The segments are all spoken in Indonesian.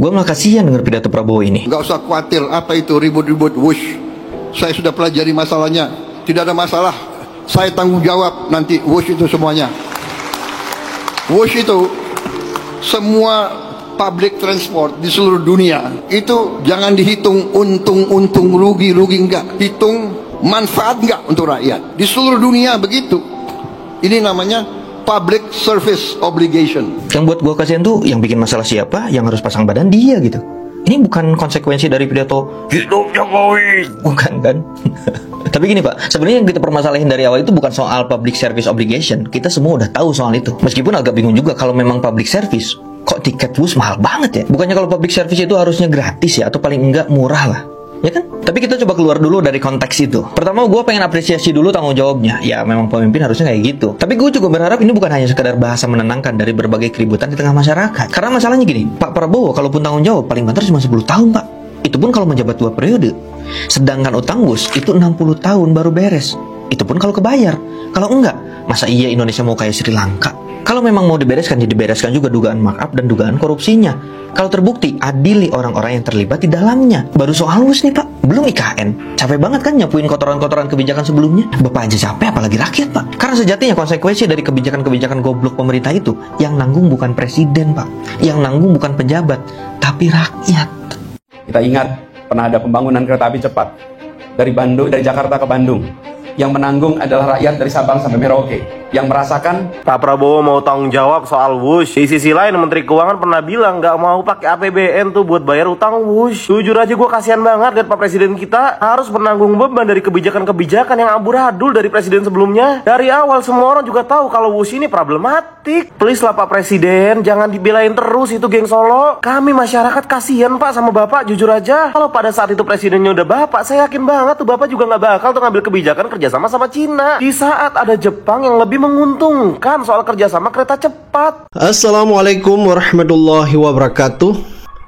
Gue malah kasihan denger pidato Prabowo ini. Nggak usah khawatir apa itu ribut-ribut wush. Saya sudah pelajari masalahnya. Tidak ada masalah. Saya tanggung jawab nanti wush itu semuanya. Wush itu semua public transport di seluruh dunia itu jangan dihitung untung rugi enggak, hitung manfaat enggak untuk rakyat. Di seluruh dunia begitu. Ini namanya public service obligation. Yang buat gue kasihan tuh yang bikin masalah siapa, yang harus pasang badan dia gitu. Ini bukan konsekuensi dari pidato hidup Jokowi, bukan kan? Tapi gini Pak, sebenarnya yang kita permasalahin dari awal itu bukan soal public service obligation. Kita semua udah tahu soal itu. Meskipun agak bingung juga kalau memang public service, kok tiket bus mahal banget ya? Bukannya kalau public service itu harusnya gratis ya, atau paling enggak murah lah, ya kan? Tapi kita coba keluar dulu dari konteks itu. Pertama gue pengen apresiasi dulu tanggung jawabnya. Ya memang pemimpin harusnya kayak gitu. Tapi gue juga berharap ini bukan hanya sekedar bahasa menenangkan dari berbagai keributan di tengah masyarakat. Karena masalahnya gini, Pak Prabowo kalaupun tanggung jawab paling banter cuma 10 tahun Pak. Itu pun kalau menjabat 2 periode. Sedangkan utang bus itu 60 tahun baru beres. Itu pun kalau kebayar. Kalau enggak, masa iya Indonesia mau kayak Sri Lanka? Kalau memang mau dibereskan, ya dibereskan juga dugaan markup dan dugaan korupsinya. Kalau terbukti, adili orang-orang yang terlibat di dalamnya. Baru soal WUS nih Pak, belum IKN. Capek banget kan nyapuin kotoran-kotoran kebijakan sebelumnya. Bapak aja capek, apalagi rakyat Pak. Karena sejatinya konsekuensi dari kebijakan-kebijakan goblok pemerintah itu, yang nanggung bukan presiden Pak, yang nanggung bukan pejabat, tapi rakyat. Kita ingat, pernah ada pembangunan kereta api cepat dari Jakarta ke Bandung. Yang menanggung adalah rakyat dari Sabang sampai Merauke. Yang merasakan Pak Prabowo mau tanggung jawab soal WUS. Di sisi lain Menteri Keuangan pernah bilang nggak mau pakai APBN tuh buat bayar utang WUS. Jujur aja gue kasihan banget lihat Pak Presiden kita harus menanggung beban dari kebijakan-kebijakan yang amburadul dari presiden sebelumnya. Dari awal semua orang juga tahu kalau WUS ini problematik. Please lah Pak Presiden, jangan dibelain terus itu geng Solo. Kami masyarakat kasihan Pak sama Bapak, jujur aja. Kalau pada saat itu presidennya udah Bapak, saya yakin banget tuh Bapak juga nggak bakal tuh ngambil kebijakan kerjasama sama Cina. Di saat ada Jepang yang lebih menguntungkan soal kerjasama kereta cepat. Assalamualaikum warahmatullahi wabarakatuh.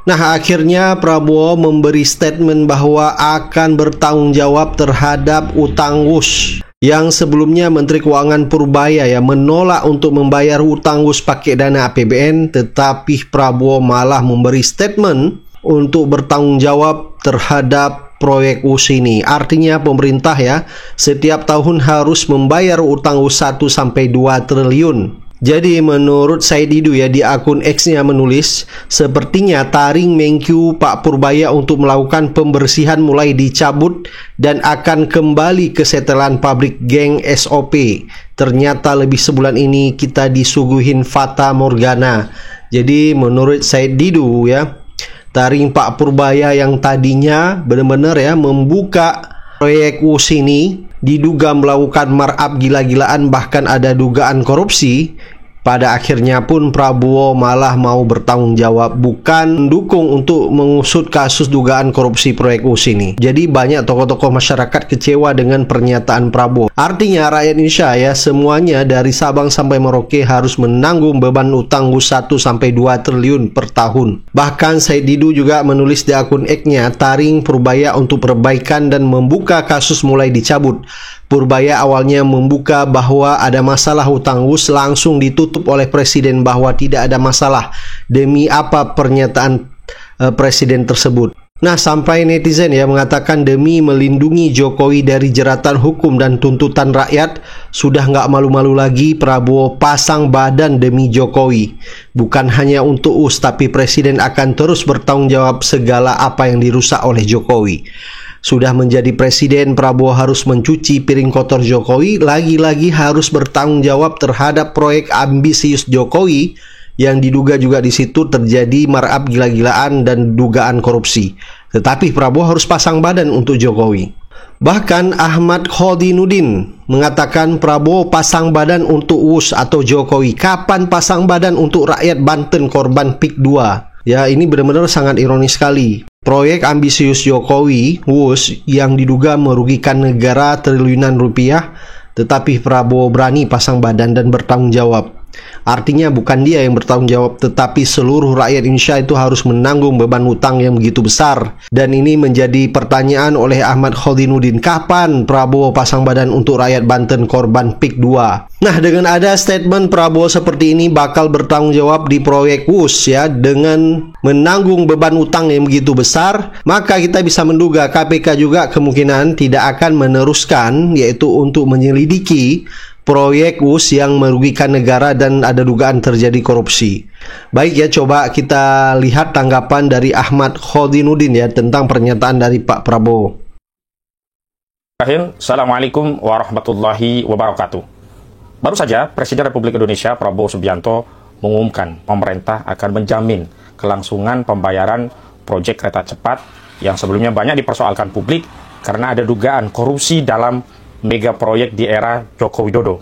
Nah, akhirnya Prabowo memberi statement bahwa akan bertanggung jawab terhadap utang WUS. Yang sebelumnya Menteri Keuangan Purbaya ya menolak untuk membayar utang WUS pakai dana APBN, tetapi Prabowo malah memberi statement untuk bertanggung jawab terhadap proyek WUS ini. Artinya pemerintah ya setiap tahun harus membayar utang WUS 1-2 triliun. Jadi menurut Said Didu ya di akun X-nya menulis, sepertinya taring mengku Pak Purbaya untuk melakukan pembersihan mulai dicabut dan akan kembali ke setelan pabrik geng SOP. Ternyata lebih sebulan ini kita disuguhin fata morgana. Jadi menurut Said Didu ya, taring Pak Purbaya yang tadinya benar-benar ya membuka proyek WUS ini diduga melakukan markup gila-gilaan, bahkan ada dugaan korupsi. Pada akhirnya pun Prabowo malah mau bertanggung jawab, bukan mendukung untuk mengusut kasus dugaan korupsi proyek WUS ini. Jadi banyak tokoh-tokoh masyarakat kecewa dengan pernyataan Prabowo. Artinya rakyat Indonesia ya semuanya dari Sabang sampai Merauke harus menanggung beban utang WUS 1-2 triliun per tahun. Bahkan Said Didu juga menulis di akun X-nya, taring Purbaya untuk perbaikan dan membuka kasus mulai dicabut. Purbaya awalnya membuka bahwa ada masalah utang WUS, langsung ditutup oleh presiden bahwa tidak ada masalah. Demi apa pernyataan presiden tersebut? Nah, sampai netizen ya mengatakan demi melindungi Jokowi dari jeratan hukum dan tuntutan rakyat, sudah nggak malu-malu lagi Prabowo pasang badan demi Jokowi. Bukan hanya untuk WUS, tapi presiden akan terus bertanggung jawab segala apa yang dirusak oleh Jokowi. Sudah menjadi presiden, Prabowo harus mencuci piring kotor Jokowi, lagi-lagi harus bertanggung jawab terhadap proyek ambisius Jokowi yang diduga juga di situ terjadi markup gila-gilaan dan dugaan korupsi. Tetapi Prabowo harus pasang badan untuk Jokowi. Bahkan Ahmad Khodinuddin mengatakan Prabowo pasang badan untuk WUS atau Jokowi. Kapan pasang badan untuk rakyat Banten korban PIK 2? Ya, ini benar-benar sangat ironis sekali. Proyek ambisius Jokowi, WUS, yang diduga merugikan negara triliunan rupiah, tetapi Prabowo berani pasang badan dan bertanggung jawab. Artinya bukan dia yang bertanggung jawab, tetapi seluruh rakyat Indonesia itu harus menanggung beban hutang yang begitu besar. Dan ini menjadi pertanyaan oleh Ahmad Khodinuddin, kapan Prabowo pasang badan untuk rakyat Banten korban PIK 2? Nah, dengan ada statement Prabowo seperti ini bakal bertanggung jawab di proyek WUS ya, dengan menanggung beban hutang yang begitu besar, maka kita bisa menduga KPK juga kemungkinan tidak akan meneruskan, yaitu untuk menyelidiki proyek WUS yang merugikan negara dan ada dugaan terjadi korupsi. Baik ya, coba kita lihat tanggapan dari Ahmad Khodinuddin ya tentang pernyataan dari Pak Prabowo. Assalamualaikum warahmatullahi wabarakatuh. Baru saja Presiden Republik Indonesia Prabowo Subianto mengumumkan pemerintah akan menjamin kelangsungan pembayaran proyek kereta cepat yang sebelumnya banyak dipersoalkan publik karena ada dugaan korupsi dalam mega proyek di era Joko Widodo.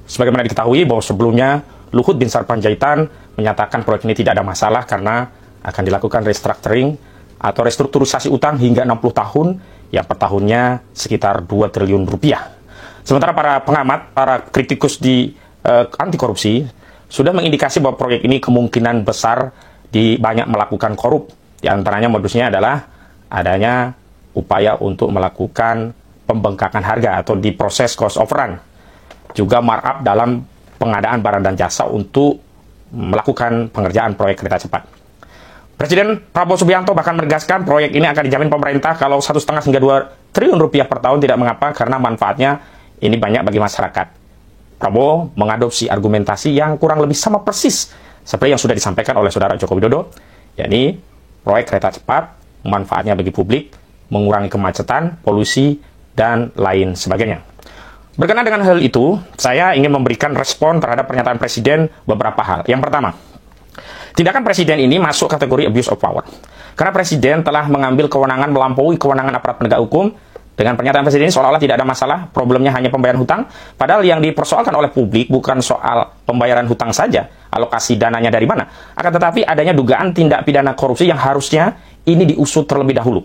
Sebagaimana diketahui bahwa sebelumnya Luhut Binsar Panjaitan menyatakan proyek ini tidak ada masalah karena akan dilakukan restructuring atau restrukturisasi utang hingga 60 tahun yang per tahunnya sekitar 2 triliun rupiah. Sementara para pengamat, para kritikus di anti korupsi sudah mengindikasi bahwa proyek ini kemungkinan besar banyak melakukan korup. Di antaranya modusnya adalah adanya upaya untuk melakukan pembengkakan harga atau di proses cost of run, juga markup dalam pengadaan barang dan jasa untuk melakukan pengerjaan proyek kereta cepat. Presiden Prabowo Subianto bahkan menegaskan proyek ini akan dijamin pemerintah kalau 1,5 hingga 2 triliun rupiah per tahun tidak mengapa karena manfaatnya ini banyak bagi masyarakat. Prabowo mengadopsi argumentasi yang kurang lebih sama persis seperti yang sudah disampaikan oleh Saudara Joko Widodo, yakni proyek kereta cepat manfaatnya bagi publik, mengurangi kemacetan, polusi, dan lain sebagainya. Berkenaan dengan hal itu, saya ingin memberikan respon terhadap pernyataan Presiden beberapa hal. Yang pertama, tindakan Presiden ini masuk kategori abuse of power. Karena Presiden telah mengambil kewenangan melampaui kewenangan aparat penegak hukum. Dengan pernyataan Presiden ini seolah-olah tidak ada masalah, problemnya hanya pembayaran hutang. Padahal yang dipersoalkan oleh publik bukan soal pembayaran hutang saja, alokasi dananya dari mana. Akan tetapi adanya dugaan tindak pidana korupsi yang harusnya ini diusut terlebih dahulu.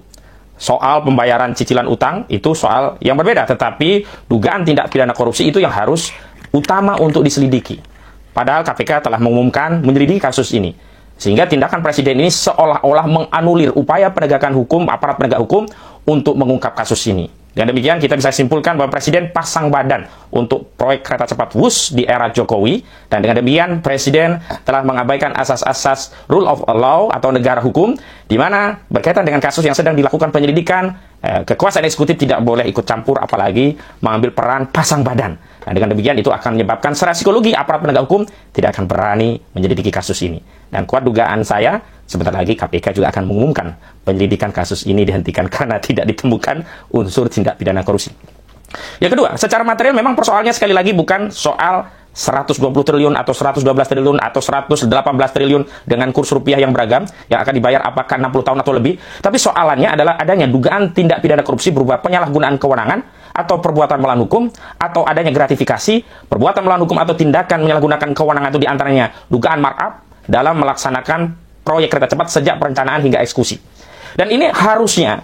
Soal pembayaran cicilan utang itu soal yang berbeda, tetapi dugaan tindak pidana korupsi itu yang harus utama untuk diselidiki. Padahal KPK telah mengumumkan menyelidiki kasus ini. Sehingga tindakan Presiden ini seolah-olah menganulir upaya penegakan hukum, aparat penegak hukum untuk mengungkap kasus ini. Dengan demikian kita bisa simpulkan bahwa Presiden pasang badan untuk proyek kereta cepat WUS di era Jokowi, dan dengan demikian Presiden telah mengabaikan asas-asas rule of law atau negara hukum, di mana berkaitan dengan kasus yang sedang dilakukan penyelidikan, kekuasaan eksekutif tidak boleh ikut campur apalagi mengambil peran pasang badan. Dan dengan demikian itu akan menyebabkan secara psikologi aparat penegak hukum tidak akan berani menyelidiki kasus ini. Dan kuat dugaan saya, sebentar lagi KPK juga akan mengumumkan penyelidikan kasus ini dihentikan karena tidak ditemukan unsur tindak pidana korupsi. Yang kedua, secara material memang persoalannya sekali lagi bukan soal 120 triliun atau 112 triliun atau 118 triliun dengan kurs rupiah yang beragam yang akan dibayar apakah 60 tahun atau lebih. Tapi soalannya adalah adanya dugaan tindak pidana korupsi berupa penyalahgunaan kewenangan atau perbuatan melawan hukum, atau adanya gratifikasi, perbuatan melawan hukum atau tindakan menyalahgunakan kewenangan itu diantaranya dugaan markup dalam melaksanakan proyek kereta cepat sejak perencanaan hingga eksekusi. Dan ini harusnya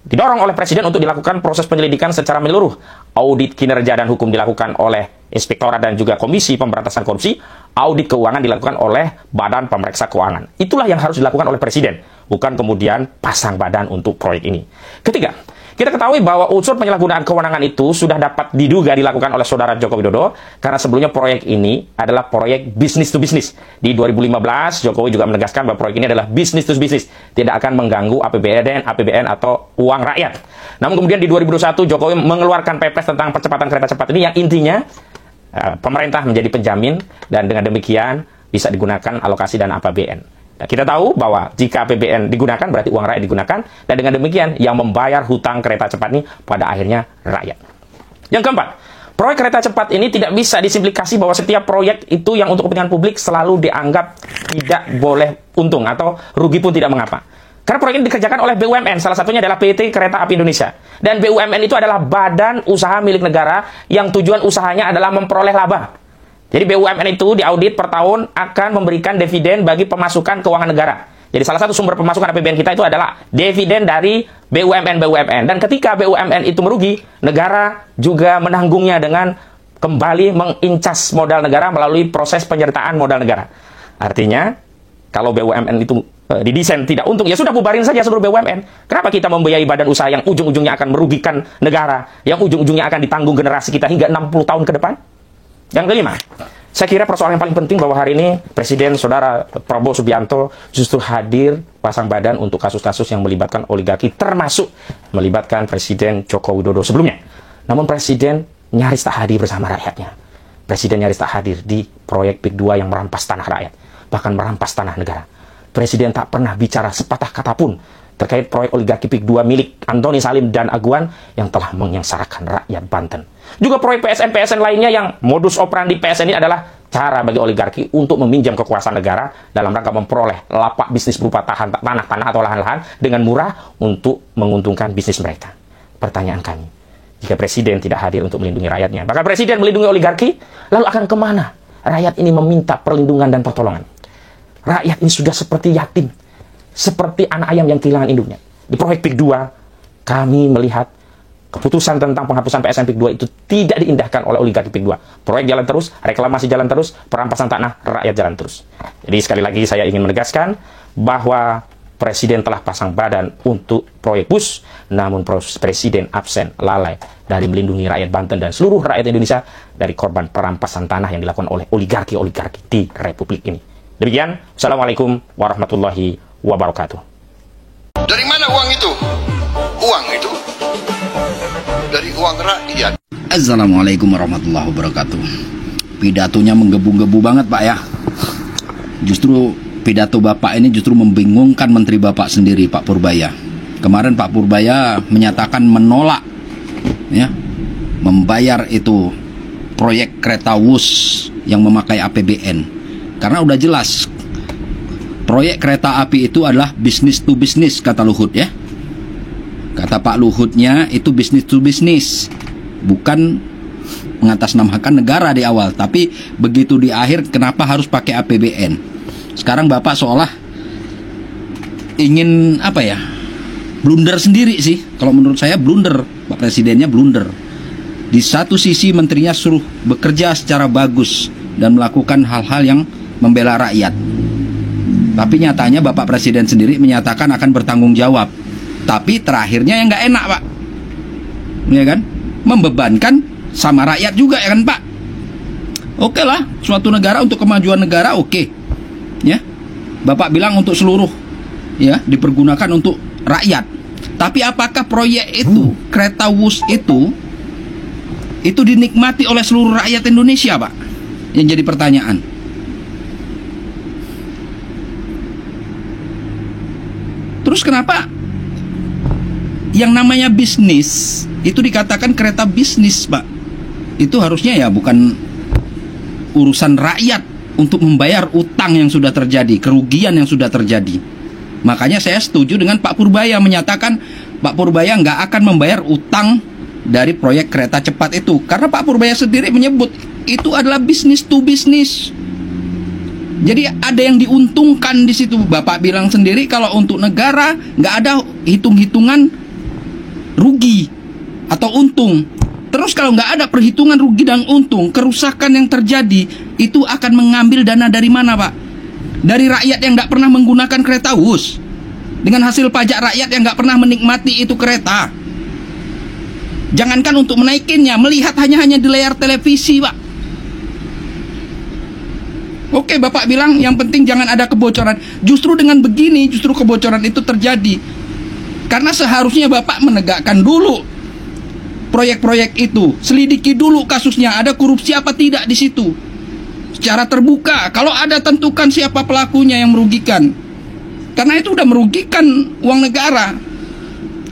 didorong oleh Presiden untuk dilakukan proses penyelidikan secara menyeluruh. Audit kinerja dan hukum dilakukan oleh Inspektorat dan juga Komisi Pemberantasan Korupsi. Audit keuangan dilakukan oleh Badan Pemeriksa Keuangan. Itulah yang harus dilakukan oleh Presiden, bukan kemudian pasang badan untuk proyek ini. Ketiga, kita ketahui bahwa unsur penyalahgunaan kewenangan itu sudah dapat diduga dilakukan oleh Saudara Joko Widodo karena sebelumnya proyek ini adalah proyek business to business. Di 2015, Jokowi juga menegaskan bahwa proyek ini adalah business to business, tidak akan mengganggu APBN atau uang rakyat. Namun kemudian di 2021, Jokowi mengeluarkan Perpres tentang percepatan kereta cepat ini yang intinya pemerintah menjadi penjamin dan dengan demikian bisa digunakan alokasi dana APBN. Nah, kita tahu bahwa jika APBN digunakan berarti uang rakyat digunakan, dan dengan demikian yang membayar hutang kereta cepat ini pada akhirnya rakyat. Yang keempat, proyek kereta cepat ini tidak bisa disimplikasi bahwa setiap proyek itu yang untuk kepentingan publik selalu dianggap tidak boleh untung atau rugi pun tidak mengapa. Karena proyek ini dikerjakan oleh BUMN, salah satunya adalah PT Kereta Api Indonesia. Dan BUMN itu adalah badan usaha milik negara yang tujuan usahanya adalah memperoleh laba. Jadi BUMN itu diaudit per tahun akan memberikan dividen bagi pemasukan keuangan negara. Jadi salah satu sumber pemasukan APBN kita itu adalah dividen dari BUMN. Dan ketika BUMN itu merugi, negara juga menanggungnya dengan kembali mengincas modal negara melalui proses penyertaan modal negara. Artinya, kalau BUMN itu didesain tidak untung, ya sudah bubarin saja seluruh BUMN. Kenapa kita membiayai badan usaha yang ujung-ujungnya akan merugikan negara, yang ujung-ujungnya akan ditanggung generasi kita hingga 60 tahun ke depan? Yang kelima, saya kira persoalan yang paling penting bahwa hari ini Presiden Saudara Prabowo Subianto justru hadir pasang badan untuk kasus-kasus yang melibatkan oligarki, termasuk melibatkan Presiden Joko Widodo sebelumnya. Namun Presiden nyaris tak hadir bersama rakyatnya. Presiden nyaris tak hadir di proyek PIK 2 yang merampas tanah rakyat, bahkan merampas tanah negara. Presiden tak pernah bicara sepatah kata pun terkait proyek oligarki PIK 2 milik Antoni Salim dan Aguan yang telah menyengsarakan rakyat Banten. Juga proyek PSN lainnya yang modus operandi PSN ini adalah cara bagi oligarki untuk meminjam kekuasaan negara dalam rangka memperoleh lapak bisnis berupa tanah atau lahan-lahan dengan murah untuk menguntungkan bisnis mereka. Pertanyaan kami, jika Presiden tidak hadir untuk melindungi rakyatnya, bahkan Presiden melindungi oligarki, lalu akan kemana rakyat ini meminta perlindungan dan pertolongan? Rakyat ini sudah seperti yatim, seperti anak ayam yang kehilangan induknya. Di proyek PIK 2, kami melihat keputusan tentang penghapusan PSN PIK 2 itu tidak diindahkan oleh oligarki PIK 2. Proyek jalan terus, reklamasi jalan terus, perampasan tanah rakyat jalan terus. Jadi sekali lagi saya ingin menegaskan bahwa Presiden telah pasang badan untuk proyek BUS, namun Presiden absen, lalai dari melindungi rakyat Banten dan seluruh rakyat Indonesia dari korban perampasan tanah yang dilakukan oleh oligarki-oligarki di Republik ini. Demikian, Assalamualaikum warahmatullahi wabarakatuh. Dari mana uang itu? Uang itu dari uang rakyat. Assalamualaikum warahmatullahi wabarakatuh. Pidatonya menggebu-gebu banget Pak ya. Justru pidato Bapak ini justru membingungkan Menteri Bapak sendiri, Pak Purbaya. Kemarin Pak Purbaya menyatakan menolak ya, membayar itu proyek kereta Wus yang memakai APBN. Karena udah jelas proyek kereta api itu adalah bisnis to bisnis, kata Luhut ya. Kata Pak Luhutnya itu bisnis to bisnis, bukan mengatasnamakan negara di awal. Tapi begitu di akhir kenapa harus pakai APBN? Sekarang Bapak seolah ingin apa ya, blunder sendiri sih. Kalau menurut saya blunder, Pak Presidennya blunder. Di satu sisi menterinya suruh bekerja secara bagus dan melakukan hal-hal yang membela rakyat. Tapi nyatanya Bapak Presiden sendiri menyatakan akan bertanggung jawab. Tapi terakhirnya yang nggak enak Pak, ya kan? Membebankan sama rakyat juga ya kan Pak? Oke lah, suatu negara untuk kemajuan negara oke. Ya, Bapak bilang untuk seluruh ya dipergunakan untuk rakyat. Tapi apakah proyek itu, kereta Wus itu dinikmati oleh seluruh rakyat Indonesia Pak? Yang jadi pertanyaan. Terus kenapa yang namanya bisnis itu dikatakan kereta bisnis Pak? Itu harusnya ya bukan urusan rakyat untuk membayar utang yang sudah terjadi, kerugian yang sudah terjadi. Makanya saya setuju dengan Pak Purbaya menyatakan Pak Purbaya nggak akan membayar utang dari proyek kereta cepat itu. Karena Pak Purbaya sendiri menyebut itu adalah bisnis to bisnis. Jadi ada yang diuntungkan di situ. Bapak bilang sendiri kalau untuk negara nggak ada hitung-hitungan rugi atau untung. Terus kalau nggak ada perhitungan rugi dan untung, kerusakan yang terjadi itu akan mengambil dana dari mana Pak? Dari rakyat yang nggak pernah menggunakan kereta Wus, dengan hasil pajak rakyat yang nggak pernah menikmati itu kereta. Jangankan untuk menaikinnya, melihat hanya di layar televisi Pak. Oke, Bapak bilang yang penting jangan ada kebocoran. Justru dengan begini, justru kebocoran itu terjadi. Karena seharusnya Bapak menegakkan dulu proyek-proyek itu. Selidiki dulu kasusnya, ada korupsi apa tidak di situ. Secara terbuka, kalau ada tentukan siapa pelakunya yang merugikan. Karena itu udah merugikan uang negara.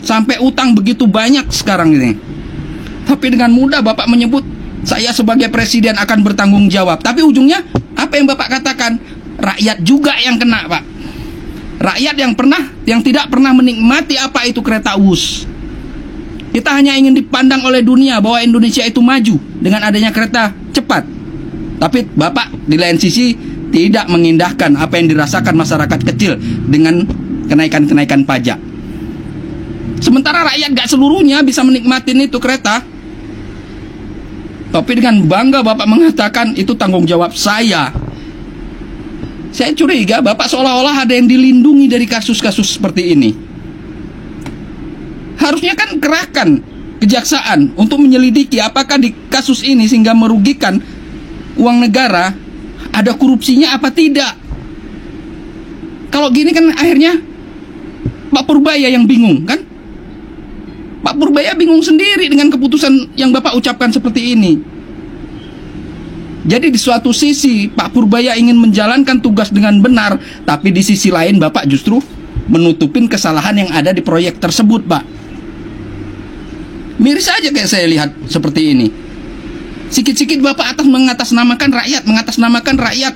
Sampai utang begitu banyak sekarang ini. Tapi dengan mudah Bapak menyebut, saya sebagai presiden akan bertanggung jawab. Tapi ujungnya apa yang Bapak katakan? Rakyat juga yang kena Pak. Rakyat yang tidak pernah menikmati apa itu kereta Wus. Kita hanya ingin dipandang oleh dunia bahwa Indonesia itu maju dengan adanya kereta cepat. Tapi Bapak di lain sisi tidak mengindahkan apa yang dirasakan masyarakat kecil dengan kenaikan-kenaikan pajak. Sementara rakyat gak seluruhnya bisa menikmati itu kereta. Tapi dengan bangga Bapak mengatakan itu tanggung jawab saya. Saya curiga Bapak seolah-olah ada yang dilindungi dari kasus-kasus seperti ini. Harusnya kan kerahkan kejaksaan untuk menyelidiki apakah di kasus ini sehingga merugikan uang negara, ada korupsinya apa tidak. Kalau gini kan akhirnya Pak Purbaya yang bingung kan. Pak Purbaya bingung sendiri dengan keputusan yang Bapak ucapkan seperti ini. Jadi di suatu sisi Pak Purbaya ingin menjalankan tugas dengan benar, tapi di sisi lain Bapak justru menutupin kesalahan yang ada di proyek tersebut, Pak. Miris aja kayak saya lihat seperti ini. Sikit-sikit Bapak mengatasnamakan rakyat.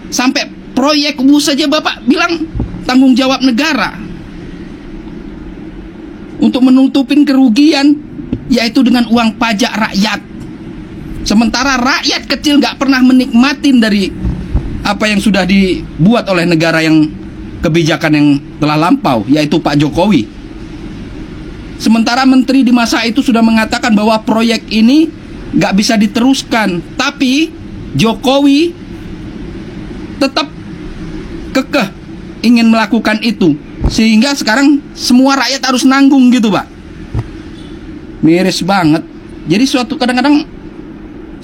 Sampai proyek WUS saja Bapak bilang tanggung jawab negara. Untuk menutupin kerugian, yaitu dengan uang pajak rakyat. Sementara rakyat kecil gak pernah menikmatin dari apa yang sudah dibuat oleh negara yang kebijakan yang telah lampau, yaitu Pak Jokowi. Sementara menteri di masa itu sudah mengatakan bahwa proyek ini gak bisa diteruskan, tapi Jokowi tetap kekeh ingin melakukan itu, sehingga sekarang semua rakyat harus nanggung gitu, Pak. Miris banget. Jadi kadang-kadang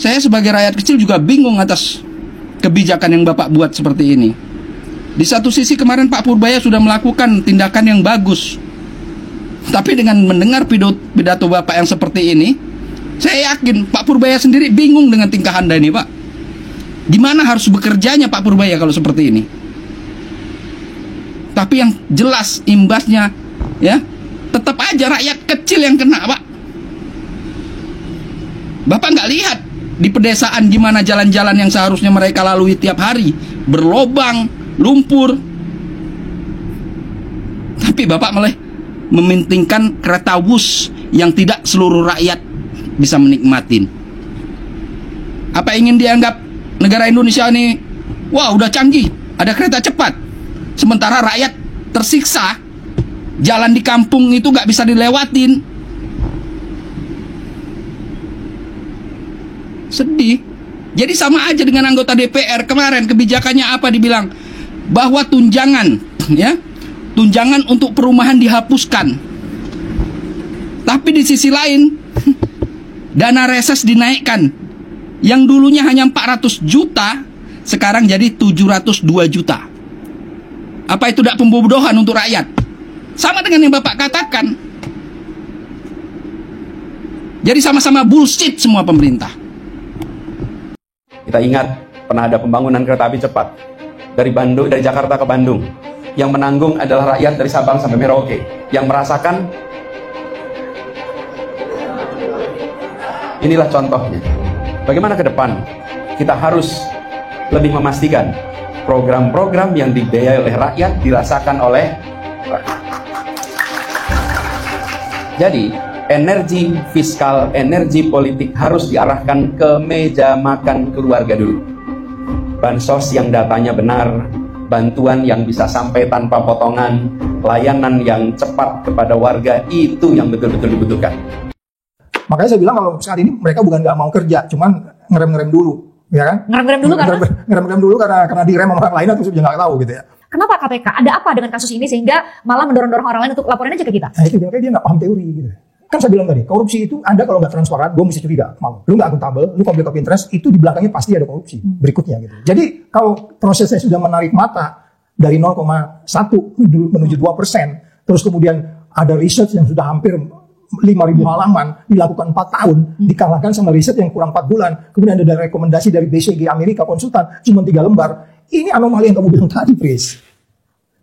saya sebagai rakyat kecil juga bingung atas kebijakan yang Bapak buat seperti ini. Di satu sisi kemarin Pak Purbaya sudah melakukan tindakan yang bagus, tapi dengan mendengar pidato Bapak yang seperti ini, saya yakin Pak Purbaya sendiri bingung dengan tingkah Anda ini, Pak. Gimana harus bekerjanya Pak Purbaya kalau seperti ini? Tapi yang jelas imbasnya, ya, tetap aja rakyat kecil yang kena, Pak. Bapak nggak lihat di pedesaan gimana jalan-jalan yang seharusnya mereka lalui tiap hari, berlobang, lumpur. Tapi Bapak malah mementingkan kereta WUS yang tidak seluruh rakyat bisa menikmatin. Apa ingin dianggap negara Indonesia ini, wah udah canggih, ada kereta cepat, sementara rakyat tersiksa, jalan di kampung itu gak bisa dilewatin. Sedih. Jadi sama aja dengan anggota DPR kemarin, kebijakannya apa dibilang? Bahwa tunjangan, ya, tunjangan untuk perumahan dihapuskan. Tapi di sisi lain dana reses dinaikkan. Yang dulunya hanya 400 juta, sekarang jadi 702 juta. Apa itu tidak pembodohan untuk rakyat? Sama dengan yang Bapak katakan. Jadi sama-sama bullshit semua pemerintah. Kita ingat pernah ada pembangunan kereta api cepat dari Jakarta ke Bandung. Yang menanggung adalah rakyat dari Sabang sampai Merauke. Yang merasakan, inilah contohnya. Bagaimana ke depan kita harus lebih memastikan program-program yang dibiayai oleh rakyat dirasakan oleh rakyat. Jadi energi fiskal, energi politik harus diarahkan ke meja makan keluarga dulu. Bansos yang datanya benar, bantuan yang bisa sampai tanpa potongan, layanan yang cepat kepada warga, itu yang betul-betul dibutuhkan. Makanya saya bilang kalau saat ini mereka bukan nggak mau kerja, cuman ngerem-ngerem dulu, ya kan? Ngerem-ngerem dulu karena? Ngerem-ngerem dulu karena direm sama orang lain atau juga nggak tahu gitu ya. Kenapa KPK? Ada apa dengan kasus ini sehingga malah mendorong-dorong orang lain untuk laporin aja ke kita? Nah itu dia nggak paham teori gitu. Kan saya bilang tadi, korupsi itu Anda kalau nggak transparan, gue mesti curiga, mau. Lu nggak akuntabel, lu konflik of interest, itu di belakangnya pasti ada korupsi berikutnya gitu. Jadi kalau prosesnya sudah menarik mata dari 0,1 menuju 2%, terus kemudian ada research yang sudah hampir 5.000 halaman, dilakukan 4 tahun, dikalahkan sama riset yang kurang 4 bulan, kemudian ada rekomendasi dari BCG Amerika konsultan, cuma 3 lembar. Ini anomali yang kamu bilang tadi, Pris.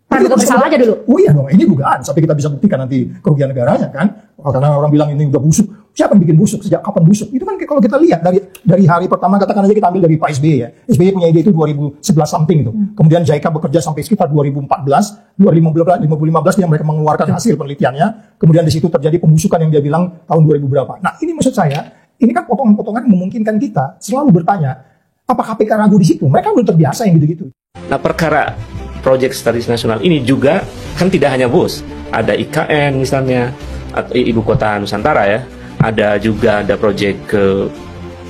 Praduga bersalah aja dulu. Oh iya dong, ini dugaan, sampai kita bisa buktikan nanti kerugian negaranya kan. Karena orang bilang ini udah busuk. Siapa yang bikin busuk? Sejak kapan busuk? Itu kan kalau kita lihat dari hari pertama, katakan aja kita ambil dari Pak SBY ya. SBY punya ide itu 2011 something itu. Kemudian JICA bekerja sampai sekitar 2014, 2015 dia mereka mengeluarkan hasil penelitiannya. Kemudian di situ terjadi pembusukan yang dia bilang tahun 2000 berapa. Nah ini maksud saya, ini kan potongan-potongan yang memungkinkan kita selalu bertanya, apa KPK ragu di situ? Mereka belum terbiasa yang gitu-gitu. Nah perkara proyek strategis nasional ini juga kan tidak hanya BUS, ada IKN misalnya, atau Ibu Kota Nusantara ya, ada juga proyek ke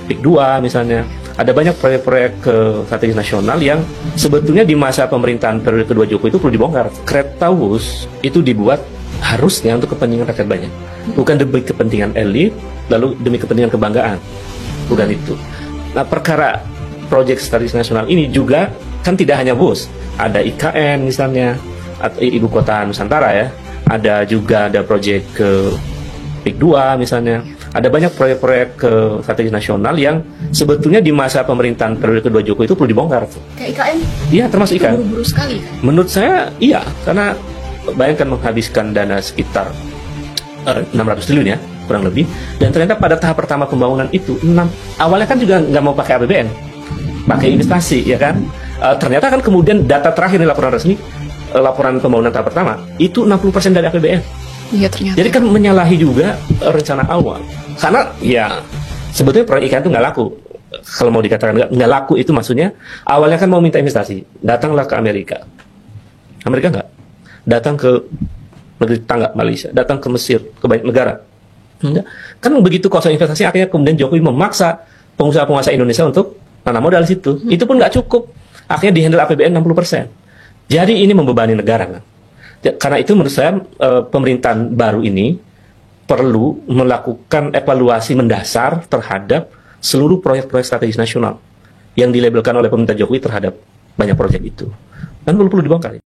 PIK 2 misalnya. Ada banyak proyek-proyek strategis nasional yang sebetulnya di masa pemerintahan periode kedua Jokowi itu perlu dibongkar. Kereta Wus itu dibuat harusnya untuk kepentingan rakyat banyak, bukan demi kepentingan elit, lalu demi kepentingan kebanggaan, bukan itu. Nah, perkara proyek strategis nasional ini juga kan tidak hanya Wus, ada IKN misalnya, atau Ibu Kota Nusantara ya, ada juga ada proyek PIK 2 misalnya. Ada banyak proyek-proyek strategis nasional yang sebetulnya di masa pemerintahan periode kedua Jokowi itu perlu dibongkar. Kayak IKN? Iya, termasuk IKN. Buru-buru sekali kan? Menurut saya iya, karena bayangkan menghabiskan dana sekitar 600 triliun ya, kurang lebih. Dan ternyata pada tahap pertama pembangunan itu, awalnya kan juga nggak mau pakai APBN, pakai investasi ya kan. Ternyata kan kemudian data terakhir di laporan resmi, laporan pembangunan tahap pertama, itu 60% dari APBN. Iya ternyata. Jadi kan menyalahi juga rencana awal. Karena ya sebetulnya proyek IKN itu nggak laku. Kalau mau dikatakan nggak laku itu maksudnya awalnya kan mau minta investasi, datanglah ke Amerika. Amerika nggak. Datang ke negeri tetangga Malaysia, datang ke Mesir, ke banyak negara. Kan begitu kosong investasi, akhirnya kemudian Jokowi memaksa pengusaha-pengusaha Indonesia untuk tanam modal di situ. Itu pun nggak cukup. Akhirnya dihandle APBN 60%. Jadi ini membebani negara kan. Karena itu menurut saya pemerintahan baru ini perlu melakukan evaluasi mendasar terhadap seluruh proyek-proyek strategis nasional yang dilabelkan oleh pemerintah Jokowi terhadap banyak proyek itu. Dan perlu dibongkar.